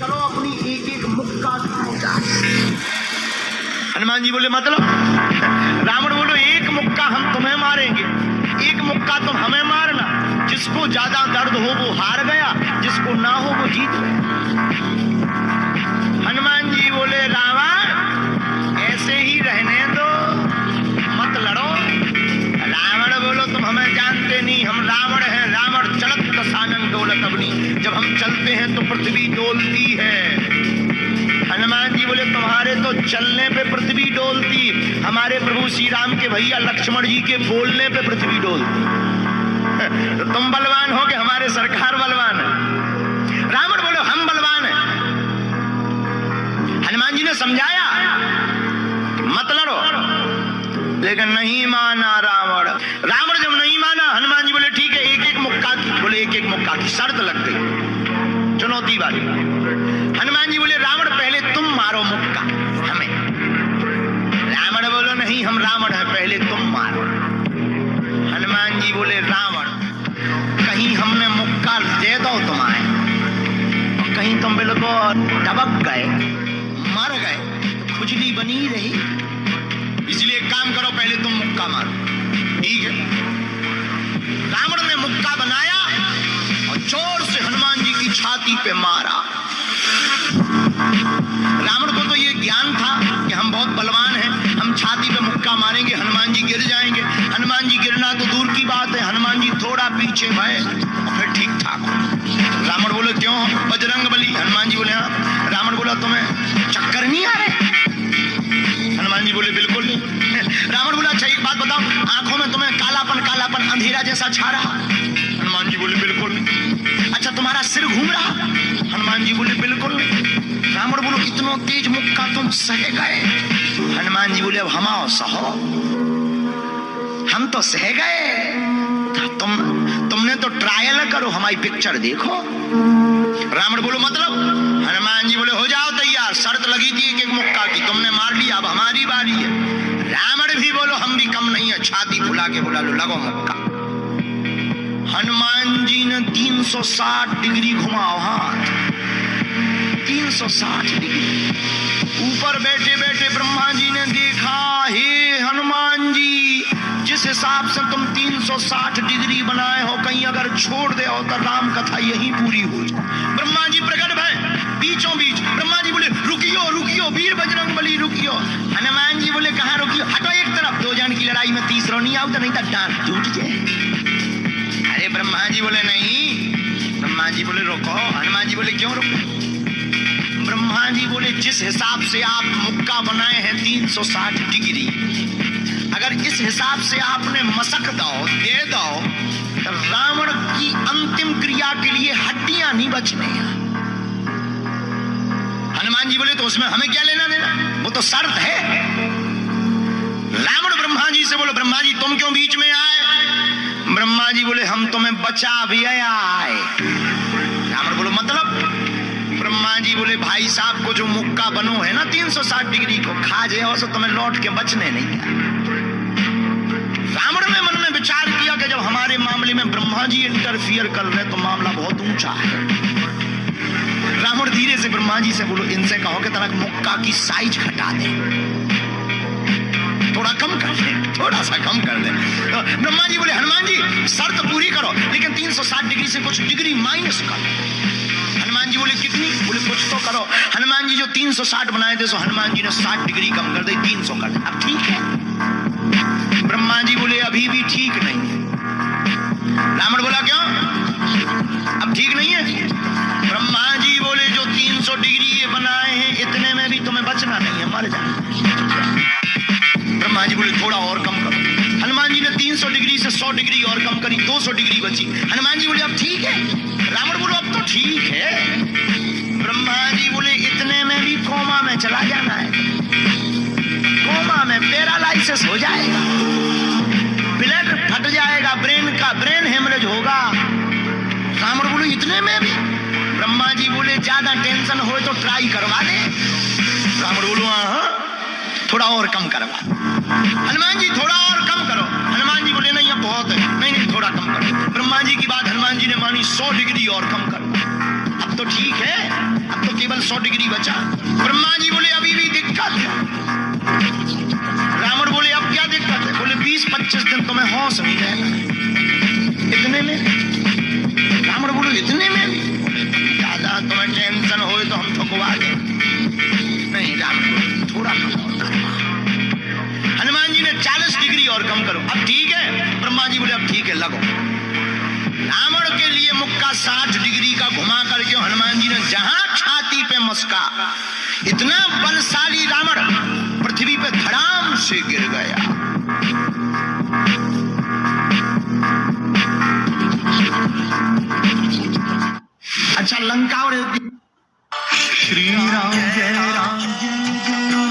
चलो अपनी एक एक मुक्का खाएगा। हनुमान जी बोले मतलब? रावण बोलो एक मुक्का हम तुम्हें मारेंगे, एक मुक्का तुम हमें मारना। जिसको ज्यादा दर्द हो वो हार गया, जिसको ना हो वो जीत गया। हनुमान जी बोले रावण ऐसे ही रहने दो, मत लड़ो। रावण बोलो तुम हमें जानते नहीं, हम रावण हैं। रावण चलत दसानन डोलत अवनी, जब हम चलते हैं तो पृथ्वी डोलती है। हनुमान जी बोले तुम्हारे तो चलने पे पृथ्वी डोलती, हमारे प्रभु श्री राम के भैया लक्ष्मण जी के बोलने पे पृथ्वी डोलती। तो तुम बलवान हो कि हमारे सरकार बलवान है? रावण बोले हम बलवान हैं। हनुमान जी ने समझाया मत लड़ो, लेकिन नहीं माना रावण। रावण जब नहीं माना, हनुमान जी बोले ठीक है एक एक मुक्का की। बोले एक एक मुक्का की शर्त लग गई, चुनौती वाली। हनुमान जी बोले रावण पहले तुम मारो मुक्का हमें। रावण बोलो नहीं हम रावण हैं, पहले तुम मारो। हनुमान जी बोले रावण कहीं हमने मुक्का दे दो तुम्हारे, और कहीं तुम बिल्कुल टबक गए मर गए तो खुजली बनी रही, इसलिए काम करो पहले तुम मुक्का मारो। ठीक है। रावण ने मुक्का बनाया और जोर से हनुमान जी की छाती पे मारा। रावण को तो ये ज्ञान था कि हम बहुत बलवान हैं, हम छाती पे मुक्का मारेंगे हनुमान जी गिर जाएंगे। हनुमान जी गिरना तो दूर की बात है, हनुमान जी थोड़ा पीछे भय और फिर ठीक ठाक हो। रावण बोले क्यों बजरंग बली? हनुमान जी बोले हाँ। रावण बोला तुम्हें चक्कर नहीं आ रहे? हनुमान जी बोले बिल्कुल नहीं। रावण बोला अच्छा एक बात बताओ, आंखों में तुम्हें कालापन कालापन अंधेरा जैसा छा रहा? हनुमान जी बोले बिल्कुल नहीं। अच्छा तुम्हारा सिर घूम रहा? हनुमान जी बोले बिल्कुल नहीं। रावण बोलो इतना तेज मुक्का तुम सह गए? हनुमान जी बोले अब हम आओ सहो, हम तो सह गए, तुमने तो ट्रायल करो, हमारी पिक्चर देखो। रावण बोलो मतलब? हनुमान जी बोले हो जाओ तैयार, शर्त लगी थी एक एक मुक्का की, तुमने मार लिया, अब हमारी बारी है। रावण भी बोलो हम भी कम नहीं है, छाती फुला के बोला लो लगो मुक्का। हनुमान जी ने 360 डिग्री घुमाओ हाथ, 360 डिग्री। ऊपर बैठे बैठे ब्रह्मा जी ने देखा, हे हनुमान जी जिस हिसाब से तुम 360 डिग्री बनाए हो, कहीं अगर छोड़ दे हो तो राम कथा यहीं पूरी हो जाए। ब्रह्मा जी प्रकट भय बीचों बीच। ब्रह्मा जी बोले रुकियो रुकियो वीर बजरंग बली रुकियो। हनुमान जी बोले कहाँ रुकियो? हटो एक तरफ, दो जन की लड़ाई में तीसरा नहीं आओ तो नहीं तो डांट टूट जाए। अरे ब्रह्मा जी बोले नहीं। ब्रह्मा जी बोले रुको। हनुमान जी बोले क्यों रुको? ब्रह्मा जी बोले जिस हिसाब से आप मुक्का बनाए हैं 360 डिग्री, अगर इस हिसाब से आपने मसक दो दे दो तो रावण की अंतिम क्रिया के लिए हड्डियां नहीं बचने। हनुमान जी बोले तो उसमें हमें क्या लेना देना, वो तो शर्त है। रावण ब्रह्मा जी से बोलो ब्रह्मा जी तुम क्यों बीच में आए? ब्रह्मा जी बोले हम तुम्हें बचा भी आए। रावण बोलो मतलब? ब्रह्मा जी बोले भाई साहब को जो मुक्का बनो है ना 360 डिग्री को, खा जाओ तो तुम्हें लौट के बचने नहीं है। रावण ने मन में विचार किया कि जब हमारे मामले में ब्रह्मा जी इंटरफियर कर रहे तो मामला बहुत ऊंचा है। रावण धीरे से ब्रह्मा जी से बोलो इनसे कहो कि तरह मुक्का की साइज घटा दे, थोड़ा कम कर दे, थोड़ा सा कम कर दे। तो ब्रह्मा जी बोले हनुमान जी शर्त पूरी करो, लेकिन 360 डिग्री से कुछ डिग्री माइनस करो। हनुमान जी बोले कितनी? बोले कुछ तो करो। हनुमान जी जो 360 बनाए थे सो हनुमान जी ने 60 डिग्री कम कर दी, 300 कर दे। अब ठीक है? ब्रह्मा जी बोले अभी भी ठीक नहीं है। रावण बोला क्यों अब ठीक नहीं है? ब्रह्मा जी बोले जो 300 डिग्री ये बनाए हैं इतने में भी तुम्हें बचना नहीं है, मर जाना। ब्रह्मा जी बोले थोड़ा और कम करो। हनुमान जी ने 300 डिग्री से 100 डिग्री और कम करी, 200 डिग्री बची। हनुमान जी बोले अब ठीक है? रावण बोलो अब तो ठीक है। ब्रह्मा जी बोले इतने में भी कोमा में चला जाना है, कोमा में पैरालाइसिस हो जाएगा, ब्लड फट जाएगा, ब्रेन हेमरेज होगा। रावण बोले इतने में भी? ब्रह्मा जी बोले ज्यादा टेंशन हो तो ट्राई करवा दे। रावण बोलो हाँ थोड़ा और कम करवा। हनुमान जी थोड़ा और कम करो। हनुमान जी बोले नहीं अब बहुत है, नहीं थोड़ा कम करो। ब्रह्मा जी की बात हनुमान जी ने मानी, 100 डिग्री और कम करो। अब तो ठीक है, अब तो केवल 100 डिग्री बचा। ब्रह्मा जी बोले अभी भी दिक्कत है। रावण बोले अब क्या दिक्कत है? बोले 20-25 दिन तुम्हें होश नहीं रहेगा। इतने में? रावण बोले इतने में भी? दादा तुम्हें टेंशन हो तो हम ठुकवा दें। नहीं, रावण बोले थोड़ा कम और करो। हनुमान जी ने 40 डिग्री और कम करो। अब ठीक है? ब्रह्मा जी बोले अब ठीक है, लगो। रावण के लिए मुक्का 60 डिग्री का घुमा करके हनुमान जी ने जहां छाती पे मुस्का, इतना बलशाली रावण पृथ्वी पे धड़ाम से गिर गया। अच्छा, लंका और श्री राम